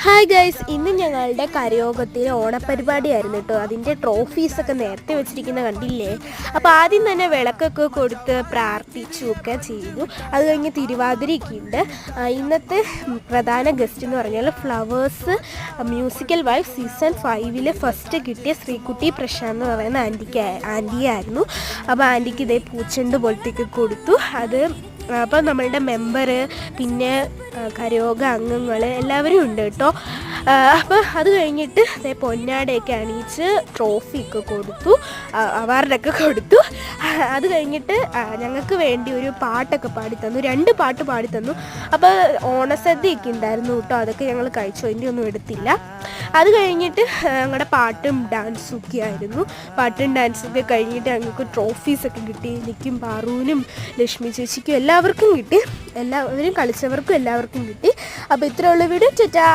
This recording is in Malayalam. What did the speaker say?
ഹായ് ഗൈസ്, ഇന്ന് ഞങ്ങളുടെ കരയോഗത്തിൽ ഓണപരിപാടിയായിരുന്നു കേട്ടോ. അതിൻ്റെ ട്രോഫീസൊക്കെ നേരത്തെ വെച്ചിരിക്കുന്ന കണ്ടില്ലേ. അപ്പോൾ ആദ്യം തന്നെ വിളക്കൊക്കെ കൊടുത്ത് പ്രാർത്ഥിച്ചു ഒക്കെ ചെയ്തു. അത് കഴിഞ്ഞ് തിരുവാതിരയൊക്കെ ഉണ്ട്. ഇന്നത്തെ പ്രധാന ഗസ്റ്റ് എന്ന് പറഞ്ഞാൽ flowers musical wife season 5 first കിട്ടിയ ശ്രീകുട്ടി പ്രശാന്ത് എന്ന് പറയുന്ന ആൻറ്റിയായിരുന്നു. അപ്പോൾ ആൻറ്റിക്ക് ഇതേ പൂച്ചെണ്ട് പോലത്തേക്ക് കൊടുത്തു. അത് അപ്പോൾ നമ്മളുടെ മെമ്പർ പിന്നെ കരയോഗ അംഗങ്ങൾ എല്ലാവരും ഉണ്ട് കേട്ടോ. അപ്പോൾ അത് കഴിഞ്ഞിട്ട് പൊന്നാടയൊക്കെ അണിയിച്ച് ട്രോഫിയൊക്കെ കൊടുത്തു, അവാർഡൊക്കെ കൊടുത്തു. അത് കഴിഞ്ഞിട്ട് ഞങ്ങൾക്ക് വേണ്ടി ഒരു പാട്ടൊക്കെ പാടിത്തന്നു, 2 പാട്ട് പാടിത്തന്നു. അപ്പോൾ ഓണസദ്യയൊക്കെ ഉണ്ടായിരുന്നു കേട്ടോ. അതൊക്കെ ഞങ്ങൾ കഴിച്ചു, അതിൻ്റെ ഒന്നും എടുത്തില്ല. അത് കഴിഞ്ഞിട്ട് ഞങ്ങളുടെ പാട്ടും ഡാൻസും ഒക്കെ ആയിരുന്നു. പാട്ടും ഡാൻസൊക്കെ കഴിഞ്ഞിട്ട് ഞങ്ങൾക്ക് ട്രോഫീസൊക്കെ കിട്ടി. എനിക്കും പാറുവിനും ലക്ഷ്മി ചേച്ചിക്കും എല്ലാവർക്കും കിട്ടി. എല്ലാവരും കളിച്ചവർക്കും എല്ലാവർക്കും കിട്ടി. അപ്പോൾ ഇത്രയുള്ള വീഡിയോ. ടാറ്റാ.